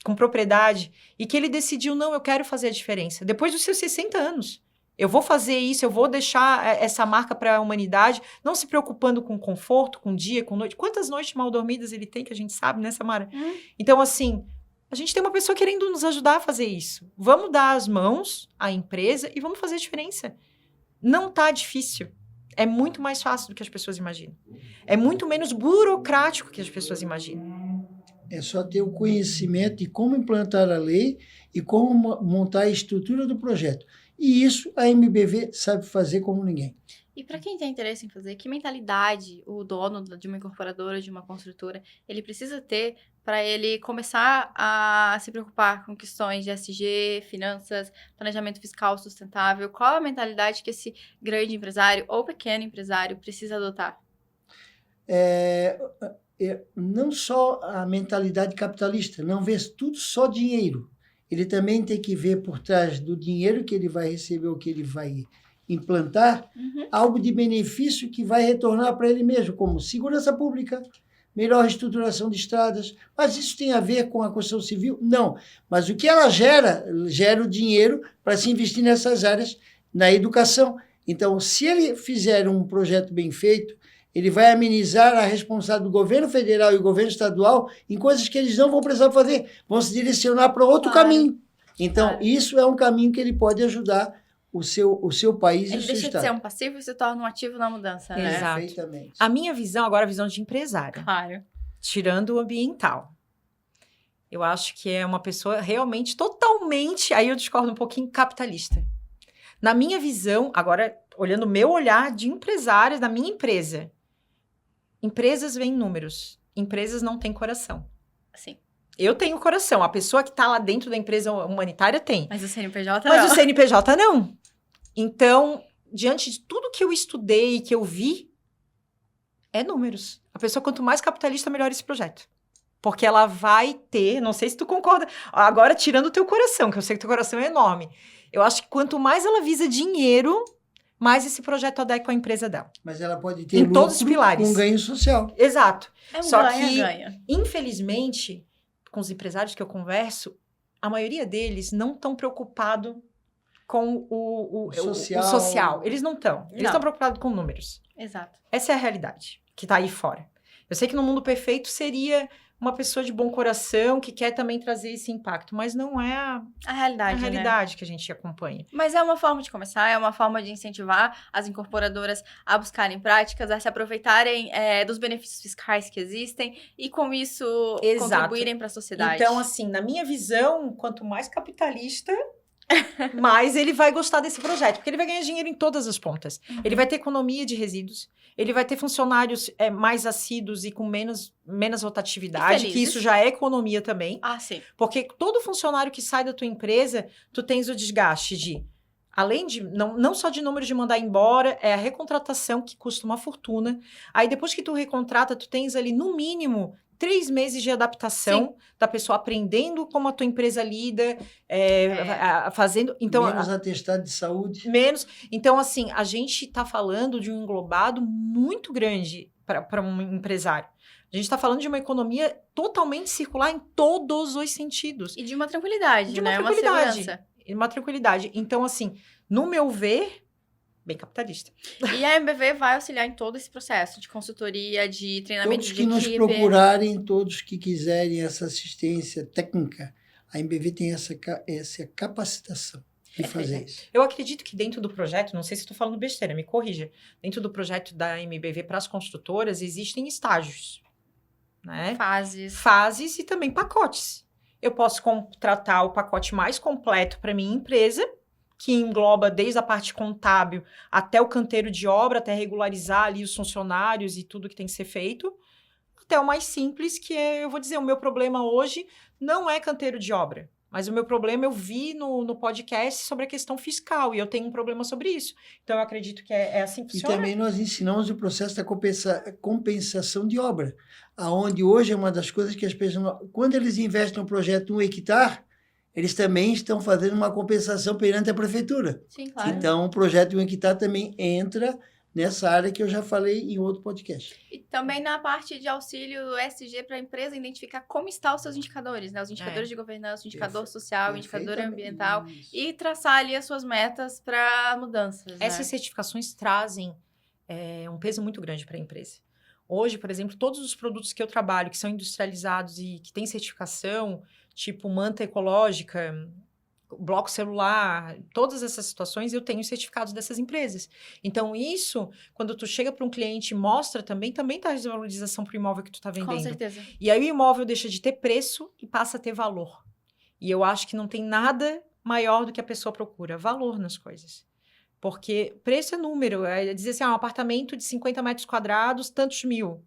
Speaker 3: com propriedade. E que ele decidiu, não, eu quero fazer a diferença. Depois dos seus 60 anos. Eu vou fazer isso, eu vou deixar essa marca para a humanidade, não se preocupando com conforto, com dia, com noite. Quantas noites mal dormidas ele tem, que a gente sabe, né, Samara? Então, assim, a gente tem uma pessoa querendo nos ajudar a fazer isso. Vamos dar as mãos à empresa e vamos fazer a diferença. Não tá difícil. É muito mais fácil do que as pessoas imaginam. É muito menos burocrático que as pessoas imaginam.
Speaker 2: É só ter o conhecimento de como implantar a lei e como montar a estrutura do projeto. E isso a MBV sabe fazer como ninguém.
Speaker 1: E para quem tem interesse em fazer, que mentalidade o dono de uma incorporadora, de uma construtora, ele precisa ter para ele começar a se preocupar com questões de ESG, finanças, planejamento fiscal sustentável? Qual a mentalidade que esse grande empresário ou pequeno empresário precisa adotar?
Speaker 2: Não só a mentalidade capitalista, não vê tudo só dinheiro. Ele também tem que ver por trás do dinheiro que ele vai receber, ou que ele vai implantar, algo de benefício que vai retornar para ele mesmo, como segurança pública, melhor estruturação de estradas. Mas isso tem a ver com a construção civil? Não. Mas o que ela gera o dinheiro para se investir nessas áreas, na educação. Então, se ele fizer um projeto bem feito, ele vai amenizar a responsabilidade do governo federal e do governo estadual em coisas que eles não vão precisar fazer, vão se direcionar para outro caminho. Então, isso é um caminho que ele pode ajudar o seu país e o seu estado. Ele
Speaker 1: deixa de ser um passivo e se torna um ativo na mudança, né?
Speaker 3: Exato.
Speaker 2: Perfeitamente.
Speaker 3: A minha visão, agora a visão de empresário.
Speaker 1: Claro.
Speaker 3: Tirando o ambiental. Eu acho que é uma pessoa realmente, totalmente, aí eu discordo um pouquinho, capitalista. Na minha visão, agora, olhando o meu olhar de empresários da minha empresa, empresas veem números, empresas não têm coração.
Speaker 1: Sim.
Speaker 3: Eu tenho coração, a pessoa que está lá dentro da empresa humanitária tem.
Speaker 1: Mas o CNPJ
Speaker 3: Mas
Speaker 1: não.
Speaker 3: o CNPJ não. Então, diante de tudo que eu estudei, que eu vi, é números. A pessoa, quanto mais capitalista, melhor esse projeto. Porque ela vai ter, não sei se tu concorda, agora tirando o teu coração, que eu sei que teu coração é enorme. Eu acho que quanto mais ela visa dinheiro, mais esse projeto adequa à empresa dela.
Speaker 2: Mas ela pode ter
Speaker 3: em todos os pilares.
Speaker 2: Com ganho social.
Speaker 3: Exato.
Speaker 1: É um
Speaker 3: Só
Speaker 1: ganha-ganha.
Speaker 3: que, infelizmente, com os empresários que eu converso, a maioria deles não estão preocupados com o social. Eles não estão. Eles estão preocupados com números.
Speaker 1: Exato.
Speaker 3: Essa é a realidade que está aí fora. Eu sei que no mundo perfeito seria uma pessoa de bom coração que quer também trazer esse impacto, mas não é
Speaker 1: A realidade,
Speaker 3: realidade que a gente acompanha.
Speaker 1: Mas é uma forma de começar, é uma forma de incentivar as incorporadoras a buscarem práticas, a se aproveitarem dos benefícios fiscais que existem e, com isso, contribuírem para a sociedade.
Speaker 3: Então, assim, na minha visão, quanto mais capitalista, mais ele vai gostar desse projeto, porque ele vai ganhar dinheiro em todas as pontas. Ele vai ter economia de resíduos, ele vai ter funcionários mais assíduos e com menos rotatividade, que isso já é economia também.
Speaker 1: Ah, sim.
Speaker 3: Porque todo funcionário que sai da tua empresa, tu tens o desgaste de, além de, não só de número de mandar embora, é a recontratação que custa uma fortuna. Aí depois que tu recontrata, tu tens ali no mínimo 3 meses de adaptação da pessoa aprendendo como a tua empresa lida, fazendo... Então,
Speaker 2: menos atestado de saúde.
Speaker 3: Menos. Então, assim, a gente está falando de um englobado muito grande para um empresário. A gente está falando de uma economia totalmente circular em todos os sentidos.
Speaker 1: E de uma tranquilidade, né? Uma segurança.
Speaker 3: Uma tranquilidade. Então, assim, no meu ver, bem capitalista.
Speaker 1: E a MBV vai auxiliar em todo esse processo de consultoria, de treinamento de equipe.
Speaker 2: Todos que nos procurarem, todos que quiserem essa assistência técnica, a MBV tem essa capacitação de fazer isso.
Speaker 3: Eu acredito que dentro do projeto, não sei se estou falando besteira, me corrija, dentro do projeto da MBV para as construtoras existem estágios, né? Fases e também pacotes. Eu posso contratar o pacote mais completo para minha empresa, que engloba desde a parte contábil até o canteiro de obra, até regularizar ali os funcionários e tudo que tem que ser feito, até o mais simples, que é, eu vou dizer, o meu problema hoje não é canteiro de obra, mas o meu problema eu vi no podcast sobre a questão fiscal, e eu tenho um problema sobre isso. Então, eu acredito que é assim que
Speaker 2: E
Speaker 3: funciona.
Speaker 2: também nós ensinamos o processo da compensação de obra, aonde hoje é uma das coisas que as pessoas, quando eles investem no projeto 1 hectare, eles também estão fazendo uma compensação perante a prefeitura.
Speaker 1: Sim, claro.
Speaker 2: Então, o projeto 1 hectare também entra nessa área que eu já falei em outro podcast.
Speaker 1: E também na parte de auxílio ESG para a empresa identificar como estão os seus indicadores, né? Os indicadores de governança, o indicador social, o indicador ambiental, e traçar ali as suas metas para mudanças. Né?
Speaker 3: Essas certificações trazem um peso muito grande para a empresa. Hoje, por exemplo, todos os produtos que eu trabalho, que são industrializados e que têm certificação, tipo manta ecológica, bloco celular, todas essas situações, eu tenho certificados dessas empresas. Então, isso, quando tu chega para um cliente e mostra também traz valorização para o imóvel que tu está vendendo.
Speaker 1: Com certeza.
Speaker 3: E aí o imóvel deixa de ter preço e passa a ter valor. E eu acho que não tem nada maior do que a pessoa procura, valor nas coisas. Porque preço é número, é dizer assim, um apartamento de 50 metros quadrados, tantos mil.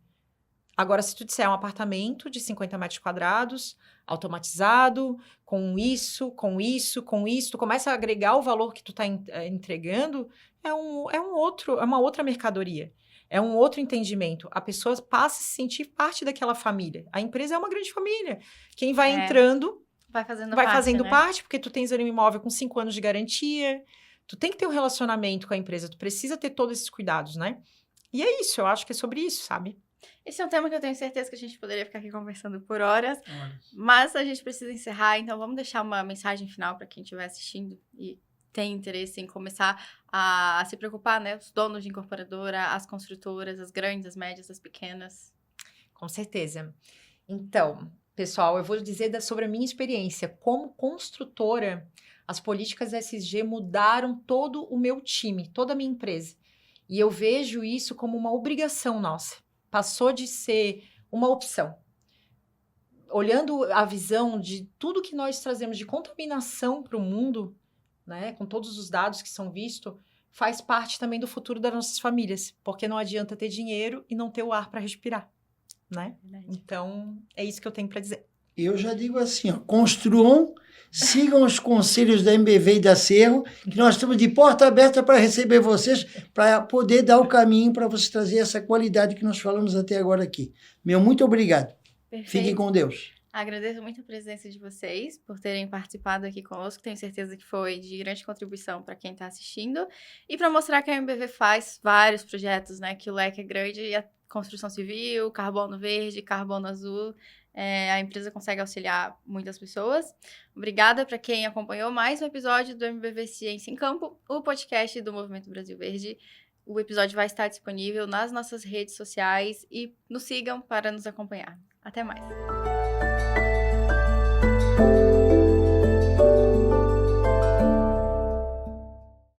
Speaker 3: Agora, se tu disser um apartamento de 50 metros quadrados, automatizado, com isso, tu começa a agregar o valor que tu está entregando, é uma outra mercadoria. É um outro entendimento. A pessoa passa a se sentir parte daquela família. A empresa é uma grande família. Quem vai entrando
Speaker 1: vai fazendo
Speaker 3: né?
Speaker 1: parte,
Speaker 3: Porque tu tens ali um imóvel com 5 anos de garantia. Tu tem que ter um relacionamento com a empresa. Tu precisa ter todos esses cuidados, né? E é isso, eu acho que é sobre isso, sabe?
Speaker 1: Esse é um tema que eu tenho certeza que a gente poderia ficar aqui conversando por horas, mas a gente precisa encerrar, então vamos deixar uma mensagem final para quem estiver assistindo e tem interesse em começar a se preocupar, né? Os donos de incorporadora, as construtoras, as grandes, as médias, as pequenas.
Speaker 3: Com certeza. Então, pessoal, eu vou dizer sobre a minha experiência. Como construtora, as políticas ESG mudaram todo o meu time, toda a minha empresa. E eu vejo isso como uma obrigação nossa. Passou de ser uma opção. Olhando a visão de tudo que nós trazemos de contaminação para o mundo, né, com todos os dados que são vistos, faz parte também do futuro das nossas famílias, porque não adianta ter dinheiro e não ter o ar para respirar, né? Então, é isso que eu tenho para dizer.
Speaker 2: Eu já digo assim, ó, construam, sigam os conselhos da MBV e da Cerro, que nós estamos de porta aberta para receber vocês, para poder dar o caminho para vocês trazer essa qualidade que nós falamos até agora aqui. Meu muito obrigado.
Speaker 1: Perfeito.
Speaker 2: Fiquem com Deus.
Speaker 1: Agradeço muito a presença de vocês por terem participado aqui conosco. Tenho certeza que foi de grande contribuição para quem está assistindo. E para mostrar que a MBV faz vários projetos, né? Que o leque é grande e a construção civil, carbono verde, carbono azul. A empresa consegue auxiliar muitas pessoas. Obrigada para quem acompanhou mais um episódio do MBV Ciência em Campo, o podcast do Movimento Brasil Verde. O episódio vai estar disponível nas nossas redes sociais e nos sigam para nos acompanhar. Até mais!